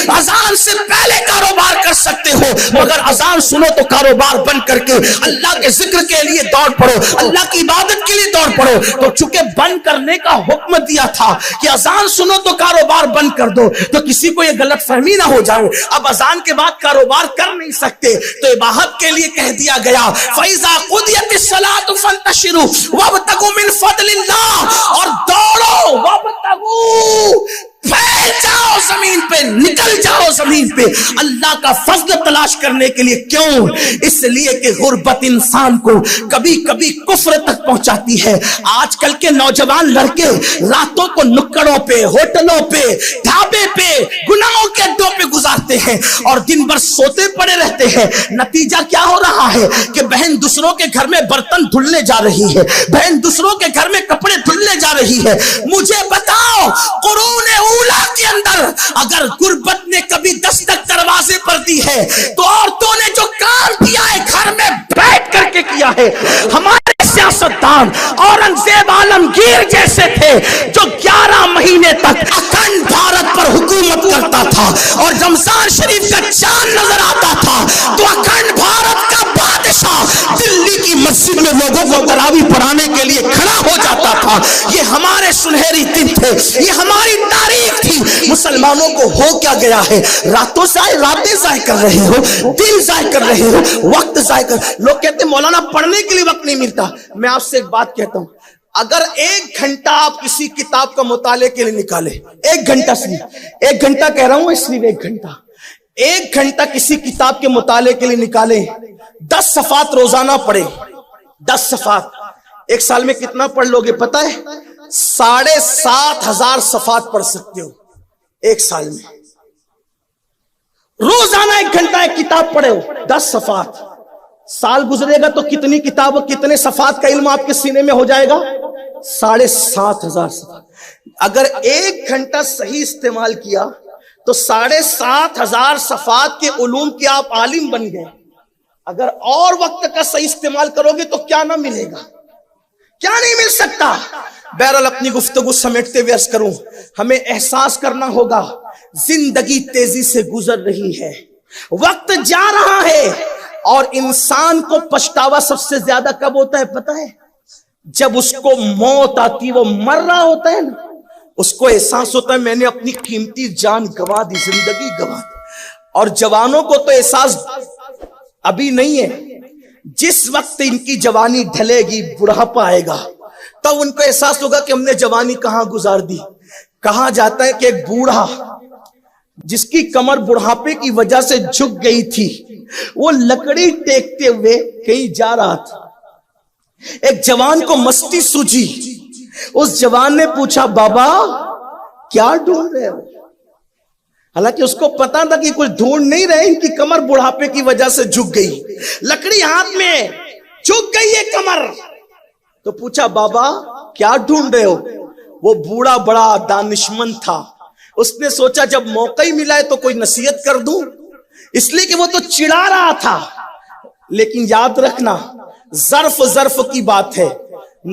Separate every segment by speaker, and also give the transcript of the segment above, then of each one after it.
Speaker 1: اذان سے پہلے کاروبار کر سکتے ہو، مگر اذان سنو تو کاروبار بند کر کے اللہ کے ذکر کے لیے دوڑ پڑو، اللہ کی عبادت کے لیے دوڑ پڑو۔ تو چونکہ بند کرنے کا حکم دیا تھا کہ اذان سنو تو کاروبار بند کر دو، تو کسی کو یہ غلط فہمی نہ ہو جائے اب اذان کے بعد کاروبار کر نہیں سکتے، تو عبادت کے لیے کہہ دیا گیا فَإِذَا قُضِيَتِ الصَّلَاةُ فَانتَشِرُوا وَابْتَغُوا مِنْ فَضْلِ اللَّهِ، اور دوڑو، وَابْتَغُوا، پھیل جاؤ زمین پہ، نکل جاؤ زمین پہ اللہ کا فضل تلاش کرنے کے لیے۔ کیوں؟ اس لیے کہ غربت انسان کو کبھی کبھی کفر تک پہنچاتی ہے۔ آج کل کے نوجوان لڑکے راتوں کو نکڑوں پہ، ہوٹلوں پہ، ڈھابے پہ، گناہوں کے اڈوں پہ گزارتے ہیں اور دن بھر سوتے پڑے رہتے ہیں۔ نتیجہ کیا ہو رہا ہے کہ بہن دوسروں کے گھر میں برتن دھلنے جا رہی ہے، بہن دوسروں کے گھر میں کپڑے دھلنے جا رہی ہے۔ مجھے بتاؤ قرون اولا کے اندر اگر غربت نے کبھی دستک دروازے پر دی ہے تو عورتوں نے جو کام کیا ہے گھر میں بیٹھ کر کے کیا ہے۔ ہمارے سیاستدان اورنگزیب عالمگیر جیسے تھے جو 11 مہینے تک اکھنڈ بھارت پر حکومت کرتا تھا، اور رمضان شریف کا چاند نظر آتا تھا تو اکھنڈ بھارت کا بادشاہ دلی کی مسجد میں لوگوں کو تراویح پڑھانے کے لیے کھڑا ہو جاتا تھا۔ یہ ہمارے سنہری دن تھے، یہ ہماری تاریخ تھی۔ مسلمانوں کو ہو کیا گیا ہے؟ راتیں ضائع کر رہے ہو، دن ضائع کر رہے ہو، وقت ضائع کر۔ لوگ کہتے ہیں مولانا پڑھنے کے لیے وقت نہیں ملتا۔ میں آپ سے ایک بات کہتا ہوں، اگر 1 گھنٹہ آپ کسی کتاب کا مطالعے کے لیے نکالے، 1 گھنٹہ صرف 1 گھنٹہ کہہ رہا ہوں، اس لیے 1 گھنٹہ کسی کتاب کے مطالعے کے لیے نکالے، 10 صفحات روزانہ پڑھے، 10 صفحات، 1 سال میں کتنا پڑھ لوگے پتہ ہے؟ 7,500 صفحات پڑھ سکتے ہو 1 سال میں۔ روزانہ 1 گھنٹہ ایک کتاب پڑھے ہو، 10 صفحات، سال گزرے گا تو کتنی کتاب اور کتنے صفحات کا علم آپ کے سینے میں ہو جائے گا؟ 7,500 صفحات۔ اگر 1 گھنٹہ صحیح استعمال کیا تو 7,500 صفحات کے علوم کے آپ عالم بن گئے۔ اگر اور وقت کا صحیح استعمال کرو گے تو کیا نہ ملے گا؟ کیا نہیں مل سکتا؟ بہرحال اپنی گفتگو سمیٹتے ہوئے عرض کروں، ہمیں احساس کرنا ہوگا زندگی تیزی سے گزر رہی ہے، وقت جا رہا ہے، اور انسان کو پچھتاوا سب سے زیادہ کب ہوتا ہے پتہ ہے؟ جب اس کو موت آتی، وہ مر رہا ہوتا ہے نا، اس کو احساس ہوتا ہے میں نے اپنی قیمتی جان گوا دی، زندگی گوا دی۔ اور جوانوں کو تو احساس ابھی نہیں ہے، جس وقت ان کی جوانی ڈھلے گی، بڑھاپا آئے گا، تب ان کو احساس ہوگا کہ ہم نے جوانی کہاں گزار دی۔ کہا جاتا ہے کہ ایک بوڑھا جس کی کمر بڑھاپے کی وجہ سے جھک گئی تھی، وہ لکڑی ٹیکتے ہوئے کہیں جا رہا تھا، ایک جوان کو مستی سوجی، اس جوان نے پوچھا بابا کیا ڈھونڈ رہے ہو؟ حالانکہ اس کو پتا تھا کہ کچھ ڈھونڈ نہیں رہے، ان کی کمر بڑھاپے کی وجہ سے جھک گئی، لکڑی ہاتھ میں، جھک گئی ہے کمر۔ تو پوچھا بابا کیا ڈھونڈ رہے ہو؟ وہ بوڑھا بڑا دانشمند تھا، اس نے سوچا جب موقع ہی ملا ہے تو کوئی نصیحت کر دوں، اس لیے کہ وہ تو چڑھا رہا تھا۔ لیکن یاد رکھنا ظرف کی بات ہے،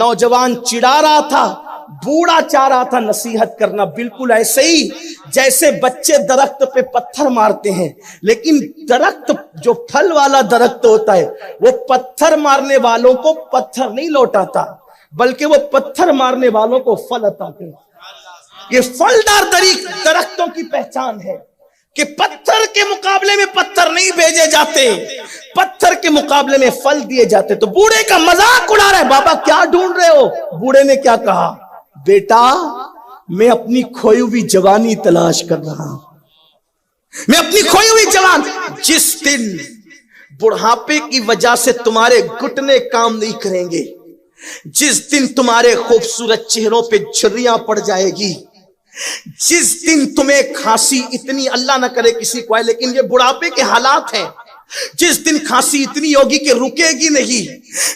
Speaker 1: نوجوان چڑھا رہا تھا، بوڑھا چاہ رہا تھا نصیحت کرنا۔ بالکل ایسے ہی جیسے بچے درخت پہ پتھر مارتے ہیں، لیکن درخت جو پھل والا درخت ہوتا ہے وہ پتھر مارنے والوں کو پتھر نہیں لوٹاتا، بلکہ وہ پتھر مارنے والوں کو پھل عطا کرتا۔ یہ پھلدار درختوں کی پہچان ہے کہ پتھر کے مقابلے میں پتھر نہیں بھیجے جاتے، پتھر کے مقابلے میں پھل دیے جاتے۔ تو بوڑھے کا مذاق اڑا رہا ہے، بابا کیا ڈھونڈ رہے ہو؟ بوڑھے نے کیا کہا؟ بیٹا میں اپنی کھوئی ہوئی جوانی تلاش کر رہا ہوں، میں اپنی کھوئی ہوئی جوان۔ جس دن بڑھاپے کی وجہ سے تمہارے گھٹنے کام نہیں کریں گے، جس دن تمہارے خوبصورت چہروں پہ جھریاں پڑ جائے گی، جس دن تمہیں کھانسی اتنی، اللہ نہ کرے کسی کو ہے، لیکن یہ بڑھاپے کے حالات ہیں، جس دن کھانسی اتنی ہوگی کہ رکے گی نہیں،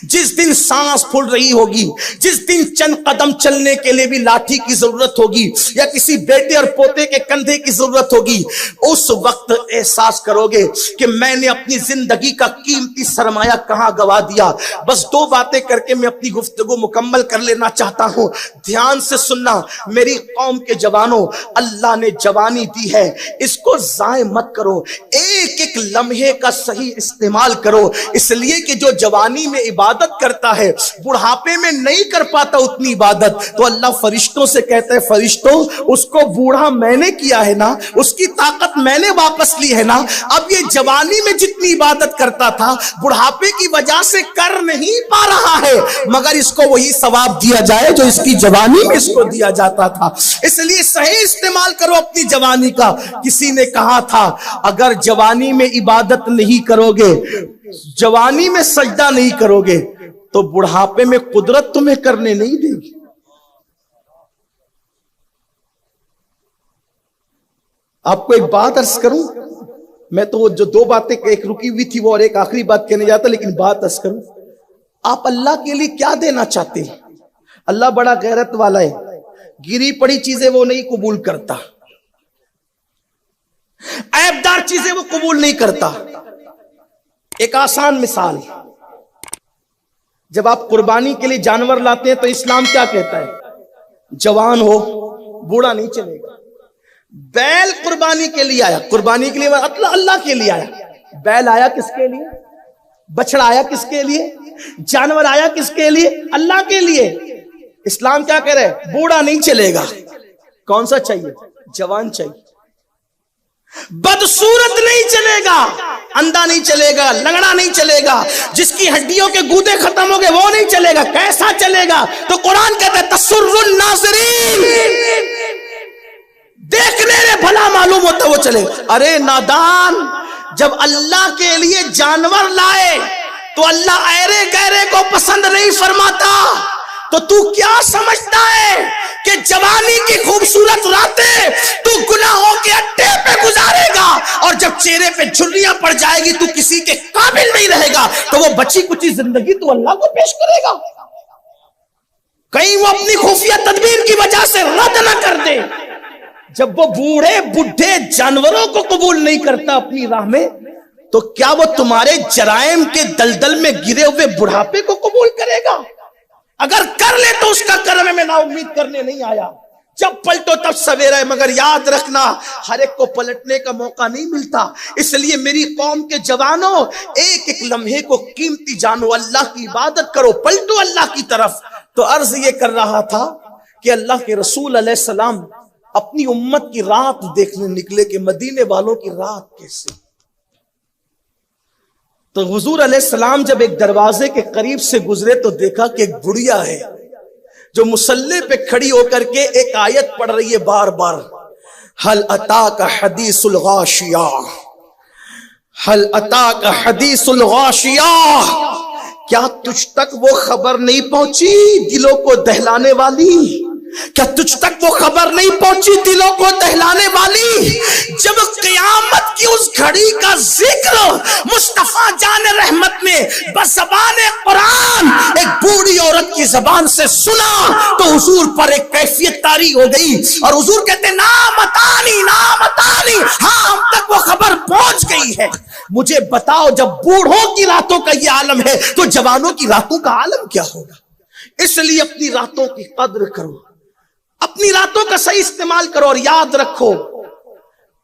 Speaker 1: جس دن سانس پھول رہی ہوگی، جس دن چند قدم چلنے کے لیے بھی لاٹھی کی ضرورت ہوگی یا کسی بیٹے اور پوتے کے کندھے کی ضرورت ہوگی، اس وقت احساس کرو گے کہ میں نے اپنی زندگی کا قیمتی سرمایہ کہاں گوا دیا۔ بس دو باتیں کر کے میں اپنی گفتگو مکمل کر لینا چاہتا ہوں، دھیان سے سننا۔ میری قوم کے جوانوں، اللہ نے جوانی دی ہے، اس کو ضائع مت کرو، ایک ایک لمحے کا صحیح استعمال کرو، اس لیے کہ جو جوانی میں عبادت کرتا ہے بڑھاپے میں نہیں کر پاتا اتنی عبادت، تو اللہ فرشتوں سے کہتا ہے فرشتوں اس کو بوڑھا میں نے کیا ہے نا، اس کی طاقت میں نے واپس لی ہے نا، اب یہ جوانی میں جتنی عبادت کرتا تھا بڑھاپے کی وجہ سے کر نہیں پا رہا ہے، مگر اس کو وہی ثواب دیا جائے جو اس کی جوانی میں اس کو دیا جاتا تھا۔ اس لیے صحیح استعمال کرو اپنی جوانی کا۔ کسی نے کہا تھا اگر جوانی میں عبادت نہیں کرو گے، جوانی میں سجدہ نہیں کرو گے تو بڑھاپے میں قدرت تمہیں کرنے نہیں دے گی۔ آپ کو ایک بات عرض کروں، میں تو جو دو باتیں ایک رکی ہوئی تھی وہ اور ایک آخری بات کہنے جاتا، لیکن بات عرض کروں، آپ اللہ کے لیے کیا دینا چاہتے ہیں؟ اللہ بڑا غیرت والا ہے، گری پڑی چیزیں وہ نہیں قبول کرتا، عیبدار چیزیں وہ قبول نہیں کرتا۔ ایک آسان مثال، جب آپ قربانی کے لیے جانور لاتے ہیں تو اسلام کیا کہتا ہے؟ جوان ہو، بوڑھا نہیں چلے گا۔ بیل قربانی کے لیے آیا، قربانی کے لیے اللہ کے لیے آیا، بیل آیا کس کے لیے؟ بچڑا آیا کس کے لیے؟ جانور آیا کس کے لیے؟ اللہ کے لیے۔ اسلام کیا کہہ رہے ہیں؟ بوڑھا نہیں چلے گا۔ کون سا چاہیے؟ جوان چاہیے۔ بدصورت نہیں چلے گا، اندھا نہیں چلے گا، لنگڑا نہیں چلے گا، جس کی ہڈیوں کے گودے ختم ہو گئے وہ نہیں چلے گا۔ کیسا چلے گا؟ تو قرآن کہتا ہے تسر الناظرین، دیکھنے میں بھلا معلوم ہوتا وہ چلے گا۔ ارے نادان، جب اللہ کے لیے جانور لائے تو اللہ ایرے گہرے کو پسند نہیں فرماتا، تو کیا سمجھتا ہے کہ جوانی کی خوبصورت راتیں تو گناہوں کے اڈے پہ گزارے گا، اور جب چہرے پہ جھریاں پڑ جائے گی تو کسی کے قابل نہیں رہے گا، تو وہ بچی کچی زندگی تو اللہ کو پیش کرے گا، کہیں وہ اپنی خفیہ تدبیر کی وجہ سے رد نہ کر دے۔ جب وہ بوڑھے بڈھے جانوروں کو قبول نہیں کرتا اپنی راہ میں، تو کیا وہ تمہارے جرائم کے دلدل میں گرے ہوئے بڑھاپے کو قبول کرے گا؟ اگر کر لے تو اس کا کرم میں نا امید کرنے نہیں آیا۔ جب پلٹو تب سویرا ہے، مگر یاد رکھنا ہر ایک کو پلٹنے کا موقع نہیں ملتا۔ اس لیے میری قوم کے جوانوں، ایک ایک لمحے کو قیمتی جانو، اللہ کی عبادت کرو، پلٹو اللہ کی طرف۔ تو عرض یہ کر رہا تھا کہ اللہ کے رسول علیہ السلام اپنی امت کی رات دیکھنے نکلے کہ مدینے والوں کی رات کیسے۔ تو حضور علیہ السلام جب ایک دروازے کے قریب سے گزرے تو دیکھا کہ ایک بڑھیا ہے جو مصلی پہ کھڑی ہو کر کے ایک آیت پڑھ رہی ہے بار بار، ہل اتاک حدیث الغاشیہ، ہل اتاک حدیث الغاشیہ، کیا تجھ تک وہ خبر نہیں پہنچی دلوں کو دہلانے والی؟ کیا تجھ تک وہ خبر نہیں پہنچی دلوں کو دہلانے والی؟ جب قیامت کی اس گھڑی کا ذکر مصطفیٰ جان رحمت نے بزبان قرآن ایک بوڑھی عورت کی زبان سے سنا تو حضور پر ایک کیفیت طاری ہو گئی، اور حضور کہتے ہیں نامتانی نامتانی، ہاں ہم تک وہ خبر پہنچ گئی ہے۔ مجھے بتاؤ جب بوڑھوں کی راتوں کا یہ عالم ہے تو جوانوں کی راتوں کا عالم کیا ہوگا؟ اس لیے اپنی راتوں کی قدر کرو، اپنی راتوں کا صحیح استعمال کرو، اور یاد رکھو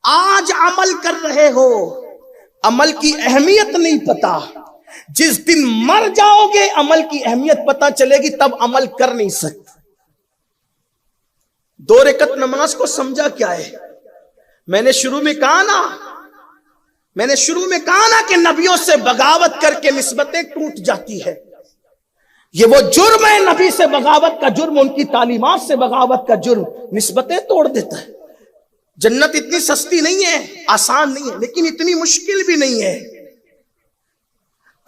Speaker 1: آج عمل کر رہے ہو، عمل کی اہمیت نہیں پتا، جس دن مر جاؤ گے عمل کی اہمیت پتا چلے گی، تب عمل کر نہیں سکتے۔ 2 رکعت نماز کو سمجھا کیا ہے؟ میں نے شروع میں کہا نا کہ نبیوں سے بغاوت کر کے نسبتیں ٹوٹ جاتی ہے۔ یہ وہ جرم ہے، نبی سے بغاوت کا جرم، ان کی تعلیمات سے بغاوت کا جرم نسبتیں توڑ دیتا ہے۔ جنت اتنی سستی نہیں ہے، آسان نہیں ہے، لیکن اتنی مشکل بھی نہیں ہے۔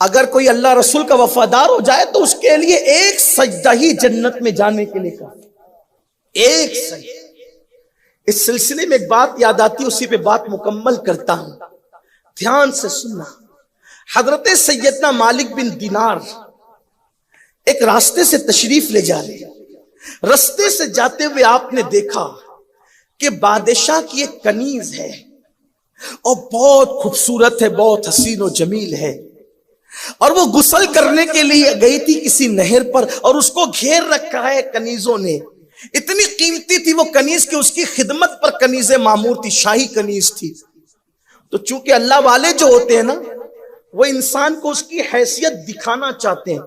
Speaker 1: اگر کوئی اللہ رسول کا وفادار ہو جائے تو اس کے لیے ایک سجدہ ہی جنت میں جانے کے لیے کافی، ایک سجدہ۔ اس سلسلے میں ایک بات یاد آتی، اسی پہ بات مکمل کرتا ہوں، دھیان سے سننا۔ حضرت سیدنا مالک بن دینار ایک راستے سے تشریف لے جا رہے، راستے سے جاتے ہوئے آپ نے دیکھا کہ بادشاہ کی ایک کنیز ہے اور بہت خوبصورت ہے، بہت حسین و جمیل ہے، اور وہ غسل کرنے کے لیے گئی تھی کسی نہر پر، اور اس کو گھیر رکھا ہے کنیزوں نے۔ اتنی قیمتی تھی وہ کنیز کہ اس کی خدمت پر کنیزیں معمور تھی، شاہی کنیز تھی۔ تو چونکہ اللہ والے جو ہوتے ہیں نا، وہ انسان کو اس کی حیثیت دکھانا چاہتے ہیں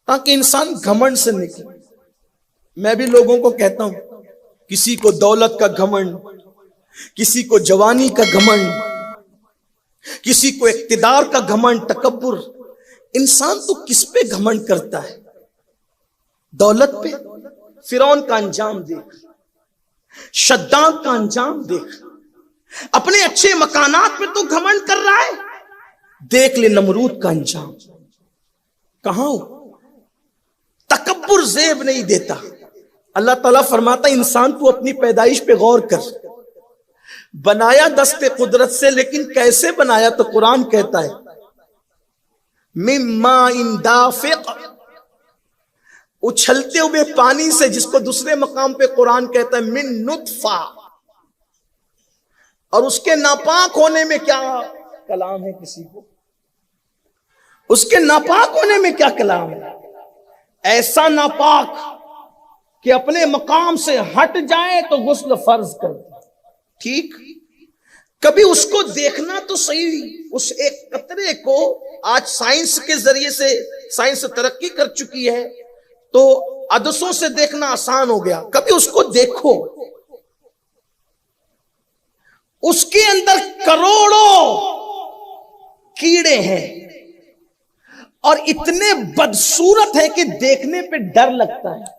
Speaker 1: تاکہ انسان گھمنڈ سے نکلے۔ میں بھی لوگوں کو کہتا ہوں، کسی کو دولت کا گھمنڈ، کسی کو جوانی کا گھمنڈ، کسی کو اقتدار کا گھمنڈ، تکبر۔ انسان تو کس پہ گھمنڈ کرتا ہے؟ دولت پہ؟ فرعون کا انجام دیکھ، شداد کا انجام دیکھ، اپنے اچھے مکانات میں تو گھمنڈ کر رہا ہے، دیکھ لے نمرود کا انجام کہاں ہو؟ تکبر زیب نہیں دیتا۔ اللہ تعالیٰ فرماتا ہے انسان تو اپنی پیدائش پہ غور کر، بنایا دست قدرت سے، لیکن کیسے بنایا؟ تو قرآن کہتا ہے مِن مَاءٍ دَافِقٍ، اچھلتے ہوئے پانی سے، جس کو دوسرے مقام پہ قرآن کہتا ہے مِن نُطْفَةٍ۔ اور اس کے ناپاک ہونے میں کیا کلام ہے کسی کو؟ اس کے ناپاک ہونے میں کیا کلام ہے؟ ایسا ناپاک کہ اپنے مقام سے ہٹ جائے تو غسل فرض کر دے۔ ٹھیک، کبھی اس کو دیکھنا تو صحیح، اس ایک قطرے کو آج سائنس کے ذریعے سے، سائنس ترقی کر چکی ہے تو عدسوں سے دیکھنا آسان ہو گیا، کبھی اس کو دیکھو، اس کے اندر کروڑوں کیڑے ہیں اور اتنے بدصورت ہے کہ دیکھنے پہ ڈر لگتا ہے۔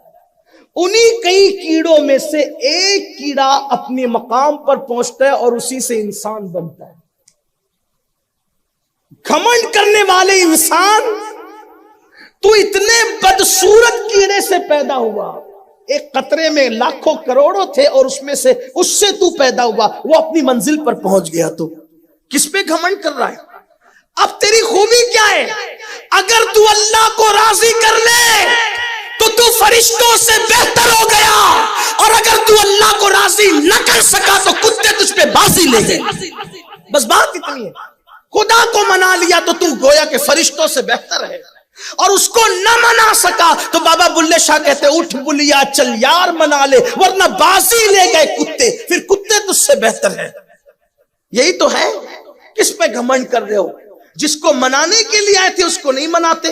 Speaker 1: انہی کئی کیڑوں میں سے ایک کیڑا اپنے مقام پر پہنچتا ہے اور اسی سے انسان بنتا ہے۔ گھمنڈ کرنے والے انسان، تو اتنے بدصورت کیڑے سے پیدا ہوا، ایک قطرے میں لاکھوں کروڑوں تھے اور اس سے تو پیدا ہوا، وہ اپنی منزل پر پہنچ گیا، تو کس پہ گھمنڈ کر رہا ہے؟ اب تیری خوبی کیا ہے؟ اگر تو اللہ کو راضی کر لے تو فرشتوں سے بہتر ہو گیا، اور اگر تو اللہ کو راضی نہ کر سکا تو کتے تجھ پہ بازی لے گئے۔ بس بات اتنی ہے، خدا کو منا لیا تو تو گویا کہ فرشتوں سے بہتر ہے، اور اس کو نہ منا سکا تو بابا بلے شاہ کہتے اٹھ بلیا چل یار منا لے، ورنہ بازی لے گئے کتے، پھر کتے تجھ سے بہتر ہے۔ یہی تو ہے، کس پہ گھمنڈ کر رہے ہو؟ جس کو منانے کے لیے آئے تھے اس کو نہیں مناتے،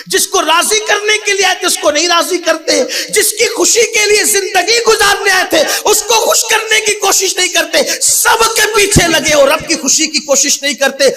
Speaker 1: جس کو راضی کرنے کے لیے آئے تھے اس کو نہیں راضی کرتے، جس کی خوشی کے لیے زندگی گزارنے آئے تھے اس کو خوش کرنے کی کوشش نہیں کرتے، سب کے پیچھے لگے اور رب کی خوشی کی کوشش نہیں کرتے۔